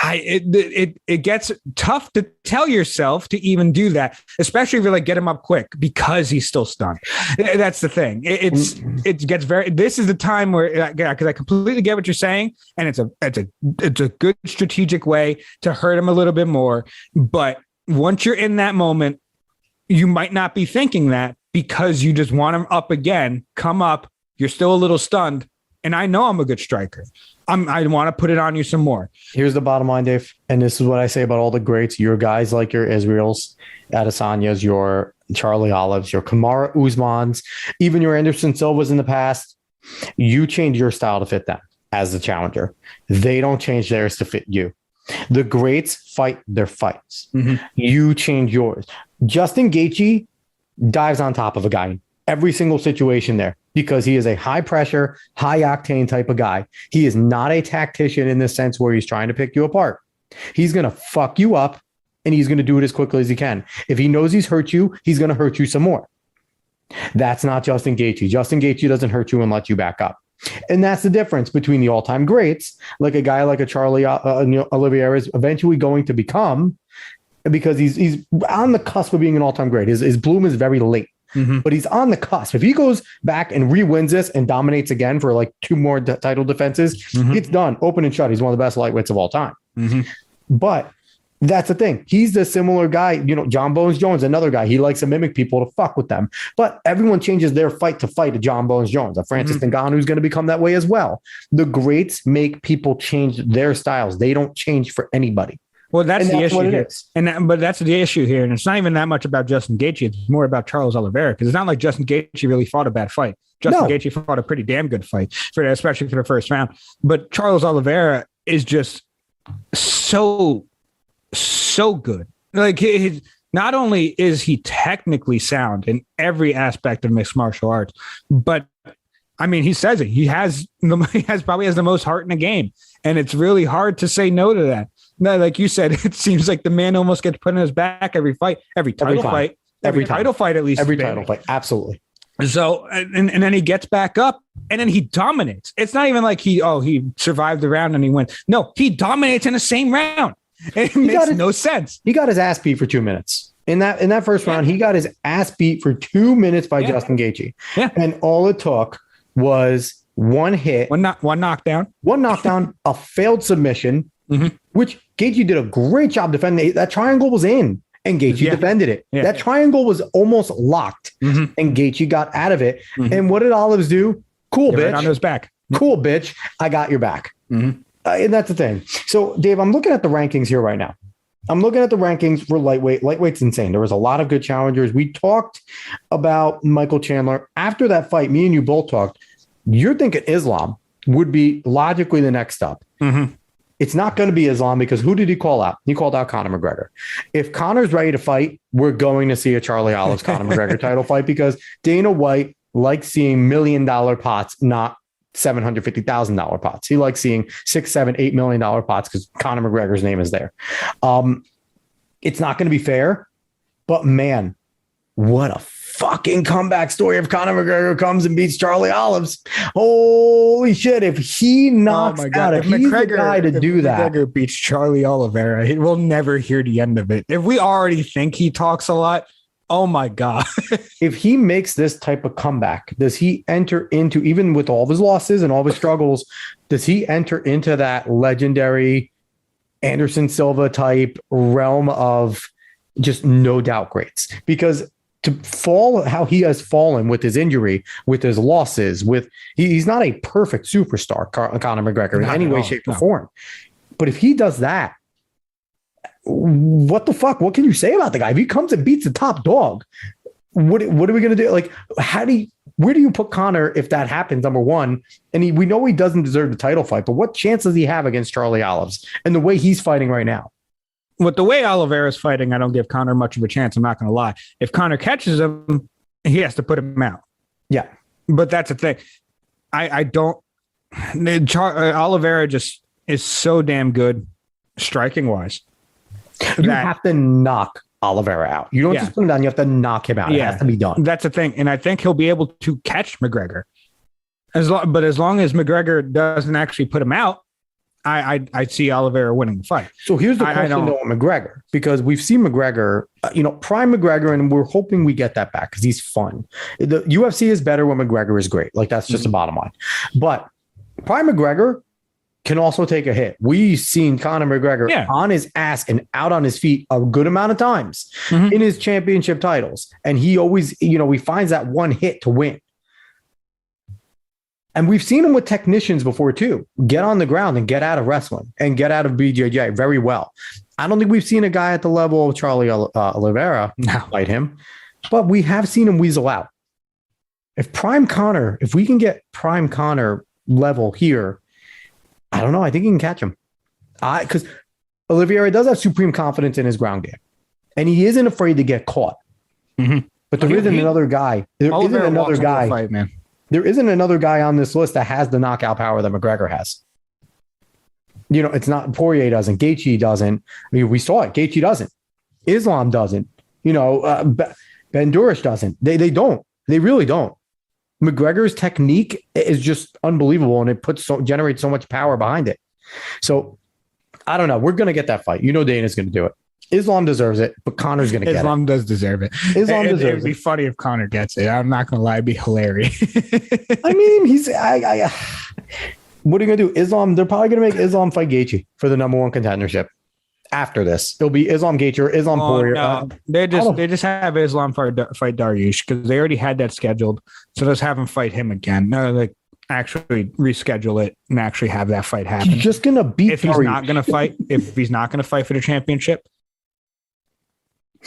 It gets tough to tell yourself to even do that, especially if you get him up quick, because he's still stunned. That's the thing. It gets very. This is the time where, because I completely get what you're saying, and it's a good strategic way to hurt him a little bit more. But once you're in that moment, you might not be thinking that, because you just want him up again. Come up. You're still a little stunned, and I know I'm a good striker. I want to put it on you some more. Here's the bottom line, Dave. And this is what I say about all the greats. Your guys like your Israels, Adesanyas, your Charlie Olives, your Kamaru Usmans, even your Anderson Silvas in the past. You change your style to fit them as the challenger. They don't change theirs to fit you. The greats fight their fights. You change yours. Justin Gaethje dives on top of a guy in every single situation there, because he is a high pressure, high octane type of guy. He is not a tactician in the sense where he's trying to pick you apart. He's going to fuck you up, and he's going to do it as quickly as he can. If he knows he's hurt you, he's going to hurt you some more. That's not Justin Gaethje. Justin Gaethje doesn't hurt you and let you back up. And that's the difference between the all-time greats, like a guy like a Charlie Oliveira is eventually going to become, because he's on the cusp of being an all-time great. His bloom is very late. But he's on the cusp. If he goes back and re-wins this and dominates again for like 2 more title defenses, it's done. Open and shut. He's one of the best lightweights of all time. But that's the thing. He's the similar guy. John Bones Jones, another guy. He likes to mimic people to fuck with them. But everyone changes their fight to fight a John Bones Jones. A Francis Ngannou is going to become that way as well. The greats make people change their styles. They don't change for anybody. Well, that's the issue here. But that's the issue here. And it's not even that much about Justin Gaethje. It's more about Charles Oliveira, because it's not like Justin Gaethje really fought a bad fight. Gaethje fought a pretty damn good fight, especially for the first round. But Charles Oliveira is just so good. Like, not only is he technically sound in every aspect of mixed martial arts, but I mean, he says it. He probably has the most heart in the game. And it's really hard to say no to that. No, like you said, it seems like the man almost gets put on his back every fight, every title fight, at least. Every title fight. Absolutely. So, and then he gets back up and then he dominates. It's not even like he survived the round and he wins. No, he dominates in the same round. It makes no sense. He got his ass beat for 2 minutes. In that first round, he got his ass beat for 2 minutes by Justin Gaethje. Yeah. And all it took was one hit. One knockdown. One knockdown, a failed submission, which Gaethje did a great job defending. That triangle was in, and Gaethje defended it. Yeah. That triangle was almost locked, and Gaethje got out of it. And what did Olives do? Cool, bitch. Right on his back. Cool, bitch. I got your back. And that's the thing. So, Dave, I'm looking at the rankings here right now. I'm looking at the rankings for lightweight. Lightweight's insane. There was a lot of good challengers. We talked about Michael Chandler. After that fight, me and you both talked. You're thinking Islam would be logically the next up. It's not going to be Islam because who did he call out? He called out Conor McGregor. If Conor's ready to fight, we're going to see a Charlie Olives Conor McGregor title fight because Dana White likes seeing $1 million pots, not $750,000 pots. He likes seeing $6, $7, $8 million pots because Conor McGregor's name is there. It's not going to be fair, but man, what a fucking comeback story if Conor McGregor comes and beats Charlie Olives. Holy shit. If he knocks out, if he's the guy to do that. McGregor beats Charlie Oliveira, we'll never hear the end of it. If we already think he talks a lot, oh my God. If he makes this type of comeback, does he enter into, even with all of his losses and all of his struggles, does he enter into that legendary Anderson Silva type realm of just no doubt greats? Because to fall how he has fallen with his injury, with his losses, he's not a perfect superstar, Conor McGregor, in any way, shape, or form. But if he does that, what the fuck? What can you say about the guy? If he comes and beats the top dog, what are we going to do? Like, where do you put Conor if that happens? Number one, and we know he doesn't deserve the title fight, but what chance does he have against Charlie Olives and the way he's fighting right now? With the way Oliveira's fighting, I don't give Conor much of a chance. I'm not going to lie. If Conor catches him, he has to put him out. Yeah. But that's the thing. I don't. Oliveira just is so damn good striking wise. You have to knock Oliveira out. You don't just put him down. You have to knock him out. It has to be done. That's the thing. And I think he'll be able to catch McGregor. But as long as McGregor doesn't actually put him out, I see Oliveira winning the fight. So here's the question though on McGregor, because we've seen McGregor, prime McGregor, and we're hoping we get that back because he's fun. The UFC is better when McGregor is great. Like that's just the bottom line. But prime McGregor can also take a hit. We've seen Conor McGregor on his ass and out on his feet a good amount of times in his championship titles. And he always, he finds that one hit to win. And we've seen him with technicians before too. Get on the ground and get out of wrestling and get out of BJJ very well. I don't think we've seen a guy at the level of Charlie Oliveira fight him, but we have seen him weasel out. If we can get prime Conor level here, I don't know. I think he can catch him. Because Oliveira does have supreme confidence in his ground game, and he isn't afraid to get caught. But there isn't another guy. There isn't another guy. Fight, man. There isn't another guy on this list that has the knockout power that McGregor has. It's not Poirier doesn't. Gaethje doesn't. I mean, we saw it. Gaethje doesn't. Islam doesn't. Bandurish doesn't. They don't. They really don't. McGregor's technique is just unbelievable, and it generates so much power behind it. So I don't know. We're going to get that fight. Dana's going to do it. Islam deserves it, but Conor's going to get it. Islam does deserve it. It would be funny if Conor gets it. I'm not going to lie. It'd be hilarious. I mean, what are you going to do? Islam, they're probably going to make Islam fight Gaethje for the number one contendership. After this, it'll be Islam Gaethje or Islam Poirier. No. They just have Islam fight Dariush because they already had that scheduled. So let's have him fight him again. No, like actually reschedule it and actually have that fight happen. He's just going to beat if he's not going to fight. If he's not going to fight for the championship.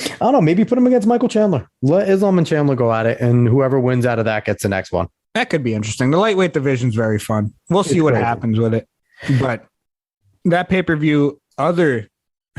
I don't know. Maybe put him against Michael Chandler. Let Islam and Chandler go at it, and whoever wins out of that gets the next one. That could be interesting. The lightweight division is very fun. We'll see what happens with it. But that pay-per-view, other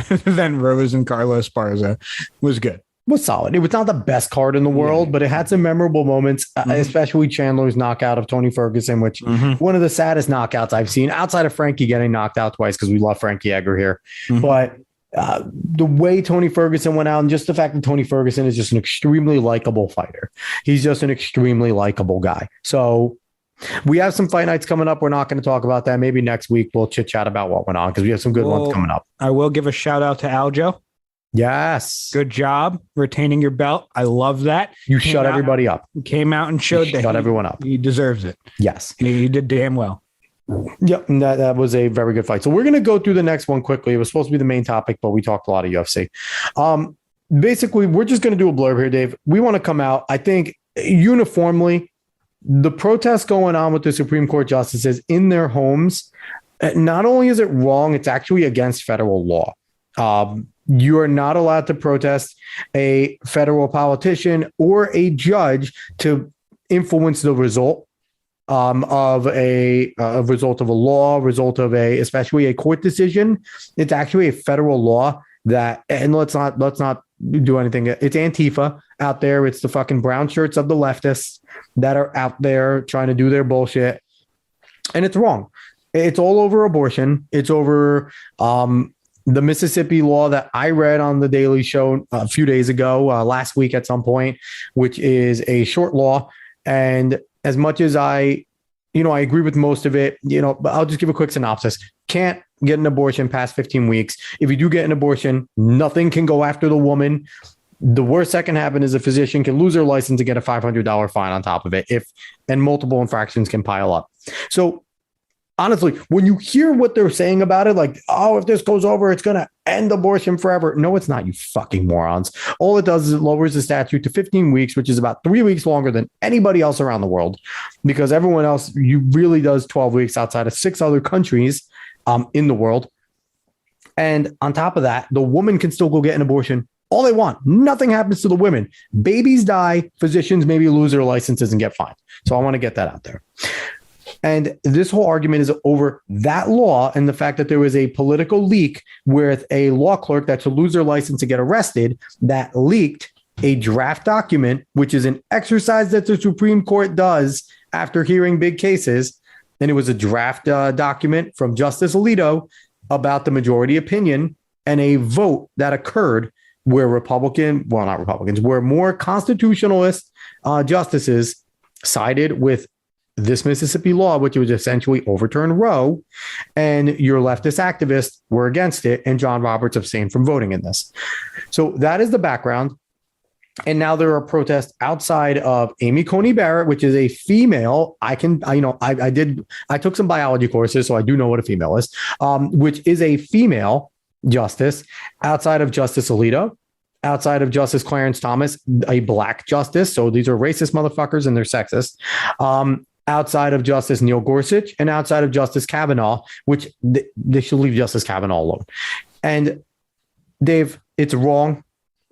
than Rose and Carlos Esparza, was good. Was solid. It was not the best card in the world, but it had some memorable moments, especially Chandler's knockout of Tony Ferguson, which one of the saddest knockouts I've seen outside of Frankie getting knocked out twice because we love Frankie Edgar here. But the way Tony Ferguson went out, and just the fact that Tony Ferguson is just an extremely likable fighter. He's just an extremely likable guy. So we have some fight nights coming up. We're not going to talk about that. Maybe next week we'll chit chat about what went on because we have some good ones coming up. I will give a shout out to Aljo. Yes. Good job retaining your belt. I love that. You shut everybody up. Came out and showed that shut everyone up. He deserves it. Yes. He did damn well. Yep, and that was a very good fight. So we're going to go through the next one quickly. It was supposed to be the main topic, but we talked a lot of UFC. Basically, we're just going to do a blurb here, Dave. We want to come out, I think, uniformly, the protests going on with the Supreme Court justices in their homes, not only is it wrong, it's actually against federal law. You are not allowed to protest a federal politician or a judge to influence the result of a result of a law, result of especially a court decision. It's actually a federal law that, and let's not do anything. It's Antifa out there. It's the fucking brown shirts of the leftists that are out there trying to do their bullshit. And it's wrong. It's all over abortion. It's over the Mississippi law that I read on the Daily Show a few days ago, last week at some point, which is a short law. And as much as I agree with most of it, but I'll just give a quick synopsis. Can't get an abortion past 15 weeks. If you do get an abortion, nothing can go after the woman. The worst that can happen is a physician can lose their license and get a $500 fine on top of it, and multiple infractions can pile up. So honestly, when you hear what they're saying about it, like, oh, if this goes over, it's going to end abortion forever. No, it's not, you fucking morons. All it does is it lowers the statute to 15 weeks, which is about 3 weeks longer than anybody else around the world, because everyone else really does 12 weeks outside of 6 other countries in the world. And on top of that, the woman can still go get an abortion all they want. Nothing happens to the women. Babies die. Physicians maybe lose their licenses and get fined. So I want to get that out there. And this whole argument is over that law and the fact that there was a political leak with a law clerk that should lose their license to get arrested that leaked a draft document, which is an exercise that the Supreme Court does after hearing big cases. And it was a draft document from Justice Alito about the majority opinion and a vote that occurred where where more constitutionalist justices sided with this Mississippi law, which was essentially overturn Roe, and your leftist activists were against it, and John Roberts abstained from voting in this. So that is the background. And now there are protests outside of Amy Coney Barrett, which is a female. I took some biology courses, so I do know what a female is, which is a female justice outside of Justice Alito, outside of Justice Clarence Thomas, a black justice. So these are racist motherfuckers and they're sexist. Outside of Justice Neil Gorsuch and outside of Justice Kavanaugh, which they should leave Justice Kavanaugh alone. And Dave, it's wrong.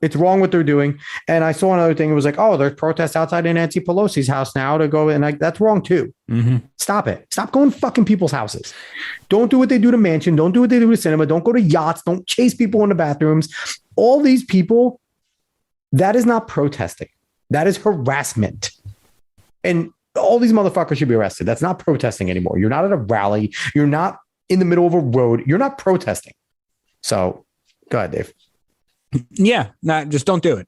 It's wrong what they're doing. And I saw another thing. It was like, oh, there's protests outside of Nancy Pelosi's house now to go. And that's wrong too. Mm-hmm. Stop it. Stop going to fucking people's houses. Don't do what they do to Mansion. Don't do what they do to cinema. Don't go to yachts. Don't chase people in the bathrooms. All these people, that is not protesting. That is harassment. And all these motherfuckers should be arrested. That's not protesting anymore. You're not at a rally. You're not in the middle of a road. You're not protesting. So go ahead, Dave. Yeah, just don't do it.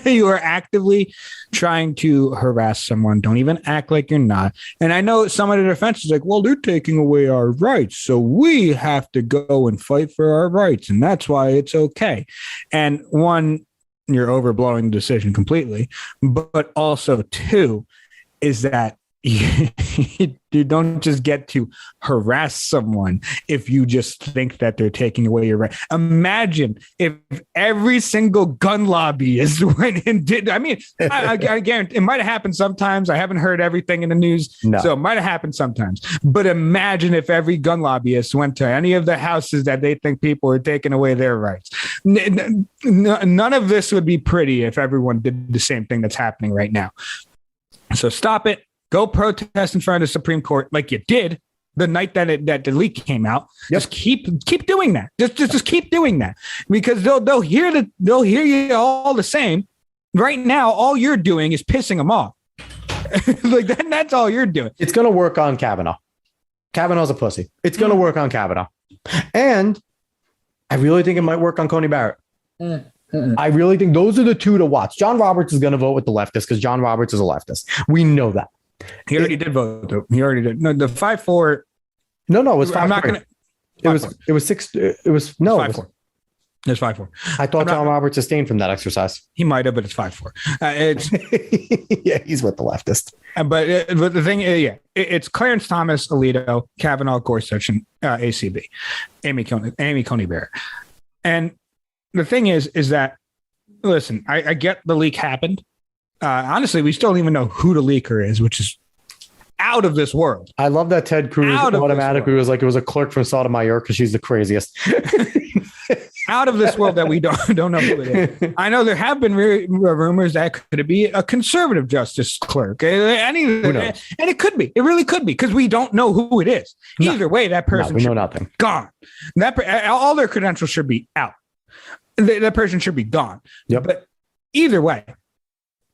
You are actively trying to harass someone. Don't even act like you're not. And I know some of the defense is like, well, they're taking away our rights, so we have to go and fight for our rights. And that's why it's okay. And one, you're overblowing the decision completely. But also, two, is that you don't just get to harass someone if you just think that they're taking away your right. Imagine if every single gun lobbyist went and did. I mean, I guarantee it might have happened sometimes. I haven't heard everything in the news, so it might have happened sometimes. But imagine if every gun lobbyist went to any of the houses that they think people are taking away their rights. None of this would be pretty if everyone did the same thing that's happening right now. So stop it. Go protest in front of the Supreme Court like you did the night that the leak came out. Yep. Just keep doing that. Just keep doing that, because they'll hear you all the same. Right now, all you're doing is pissing them off. Like that's all you're doing. It's gonna work on Kavanaugh. Kavanaugh's a pussy. It's gonna work on Kavanaugh. And I really think it might work on Coney Barrett. Mm-mm. I really think those are the two to watch. John Roberts is going to vote with the leftists because John Roberts is a leftist. We know that. He already did vote, though. He already did. No, the 5-4. No, it was 5-4. I'm not going to. It was 6. It was no. 5-4. It's 5-4. I thought John Roberts abstained from that exercise. He might have, but it's 5-4. It's yeah, he's with the leftist. But the thing is, it's Clarence Thomas, Alito, Kavanaugh, Gorsuch, and ACB, Amy Coney Barrett. And the thing is that, listen, I get the leak happened. Honestly, we still don't even know who the leaker is, which is out of this world. I love that Ted Cruz automatically was like, it was a clerk from Sotomayor because she's the craziest. Out of this world that we don't know who it is. I know there have been rumors that could be a conservative justice clerk. And it could be. It really could be because we don't know who it is. Either way, that person we know nothing. Gone. All their credentials should be out. That person should be gone. Yep. But either way,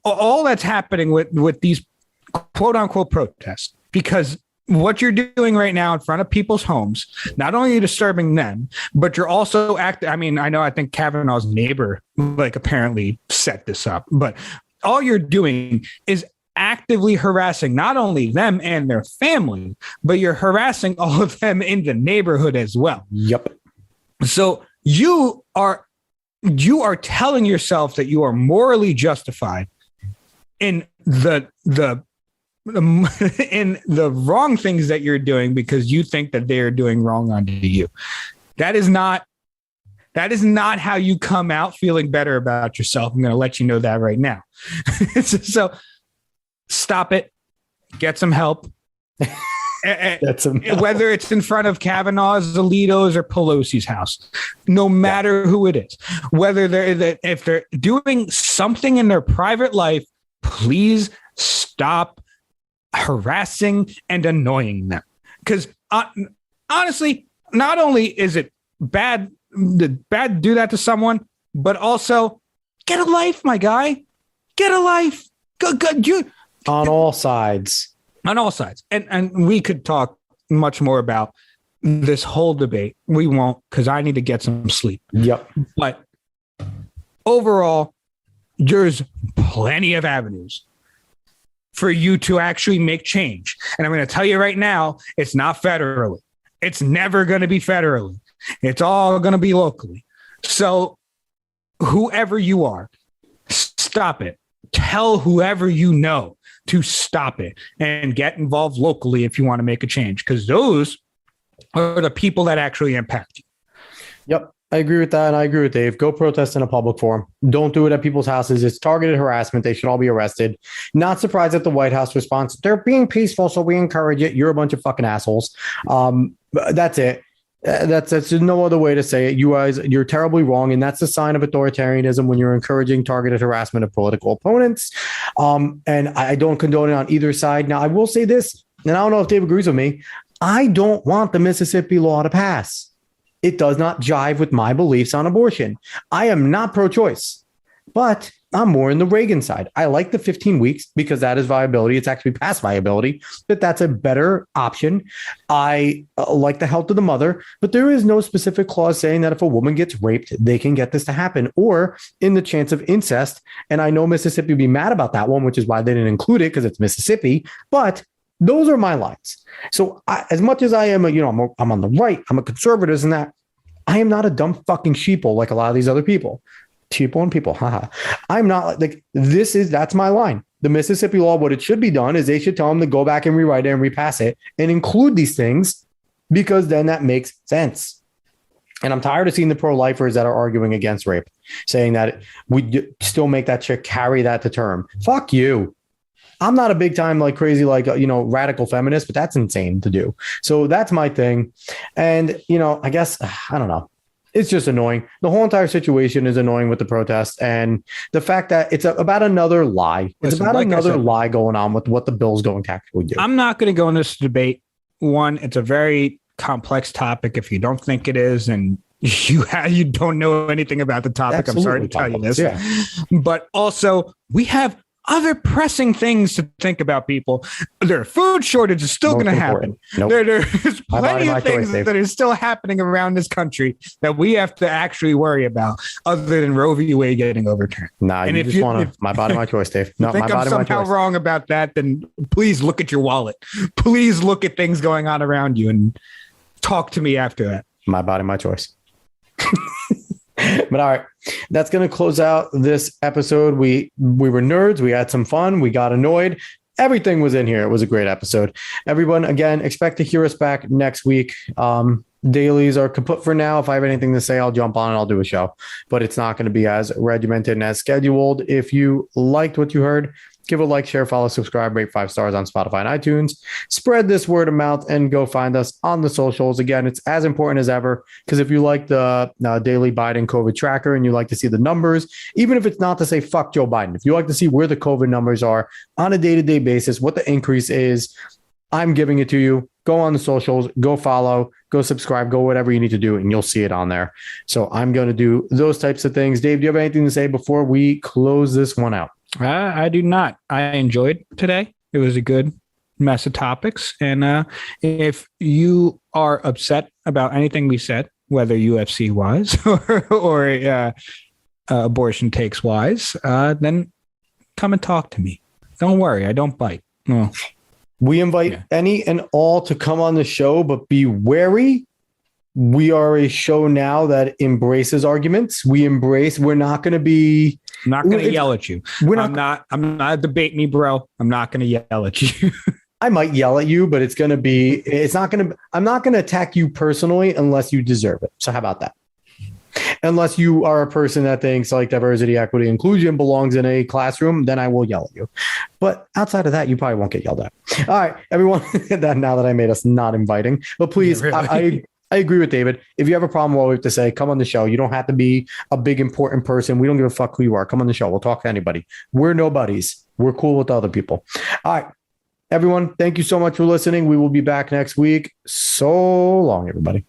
all that's happening with these quote unquote protests, because what you're doing right now in front of people's homes, not only are you disturbing them, but you're also acting. I mean, I think Kavanaugh's neighbor, apparently set this up, but all you're doing is actively harassing not only them and their family, but you're harassing all of them in the neighborhood as well. Yep. So you are telling yourself that you are morally justified in the wrong things that you're doing because you think that they are doing wrong unto you. That is not how you come out feeling better about yourself. I'm going to let you know that right now. So stop it. Get some help. Whether it's in front of Kavanaugh's, Alito's, or Pelosi's house, no matter who it is, if they're doing something in their private life, please stop harassing and annoying them. Because honestly, not only is it bad to do that to someone, but also get a life, my guy. Get a life. On all sides. On all sides. And we could talk much more about this whole debate. We won't, because I need to get some sleep. Yep. But overall, there's plenty of avenues for you to actually make change. And I'm going to tell you right now, it's not federally. It's never going to be federally. It's all going to be locally. So whoever you are, stop it. Tell whoever you know to stop it and get involved locally if you want to make a change, because those are the people that actually impact you. Yep. I agree with that. And I agree with Dave. Go protest in a public forum. Don't do it at people's houses. It's targeted harassment. They should all be arrested. Not surprised at the White House response. They're being peaceful, so we encourage it. You're a bunch of fucking assholes. That's it. That's no other way to say it. You guys, you're terribly wrong. And that's a sign of authoritarianism when you're encouraging targeted harassment of political opponents. And I don't condone it on either side. Now, I will say this, and I don't know if Dave agrees with me. I don't want the Mississippi law to pass. It does not jive with my beliefs on abortion. I am not pro-choice, but I'm more in the Reagan side. I like the 15 weeks because that is viability. It's actually past viability, but that's a better option. I like the health of the mother, but there is no specific clause saying that if a woman gets raped, they can get this to happen, or in the chance of incest. And I know Mississippi would be mad about that one, which is why they didn't include it, because it's Mississippi, but those are my lines. So as much as I am, I'm on the right, I'm a conservative in that, I am not a dumb fucking sheeple like a lot of these other people. Sheeple and people, haha. I'm not like, that's my line. The Mississippi law, what it should be done is they should tell them to go back and rewrite it and repass it and include these things, because then that makes sense. And I'm tired of seeing the pro-lifers that are arguing against rape, saying that we still make that chick carry that to term. Fuck you. I'm not a big time crazy radical feminist, but that's insane to do. So that's my thing. And I guess I don't know. It's just annoying. The whole entire situation is annoying with the protest, and the fact that it's about another lie. It's about another lie going on with what the bill's going to actually do. I'm not going to go in this debate. One, it's a very complex topic. If you don't think it is, and you don't know anything about the topic, absolutely, I'm sorry to tell you this. Yeah. But also, we have other pressing things to think about, people. Their food shortage is still going to happen. Nope. There's plenty of things that are still happening around this country that we have to actually worry about, other than Roe v. Wade getting overturned. Nah, and you just want to my body, my choice, Dave. No, think I'm somehow wrong about that, then please look at your wallet. Please look at things going on around you and talk to me after that. My body, my choice. But all right, that's going to close out this episode. We were nerds. We had some fun. We got annoyed. Everything was in here. It was a great episode. Everyone, again, expect to hear us back next week. Dailies are kaput for now. If I have anything to say, I'll jump on and I'll do a show. But it's not going to be as regimented and as scheduled. If you liked what you heard, give a like, share, follow, subscribe, rate 5 stars on Spotify and iTunes. Spread this word of mouth and go find us on the socials. Again, it's as important as ever, because if you like the daily Biden COVID tracker and you like to see the numbers, even if it's not to say fuck Joe Biden, if you like to see where the COVID numbers are on a day-to-day basis, what the increase is, I'm giving it to you. Go on the socials, go follow, go subscribe, go whatever you need to do, and you'll see it on there. So I'm going to do those types of things. Dave, do you have anything to say before we close this one out? I do not. I enjoyed today. It was a good mess of topics. And if you are upset about anything we said, whether UFC wise or abortion takes wise, then come and talk to me. Don't worry. I don't bite. No. We invite any and all to come on the show, but be wary. We are a show now that embraces arguments. We're not going to be. I'm not going to yell at you. I'm not a debate me, bro. I'm not going to yell at you. I might yell at you, but I'm not going to attack you personally unless you deserve it. So how about that? Unless you are a person that thinks like diversity, equity, inclusion belongs in a classroom, then I will yell at you. But outside of that, you probably won't get yelled at. All right, everyone, now that I made us not inviting, but please, yeah, really. I agree with David. If you have a problem with what we have to say, come on the show. You don't have to be a big, important person. We don't give a fuck who you are. Come on the show. We'll talk to anybody. We're nobodies. We're cool with other people. All right, everyone, thank you so much for listening. We will be back next week. So long, everybody.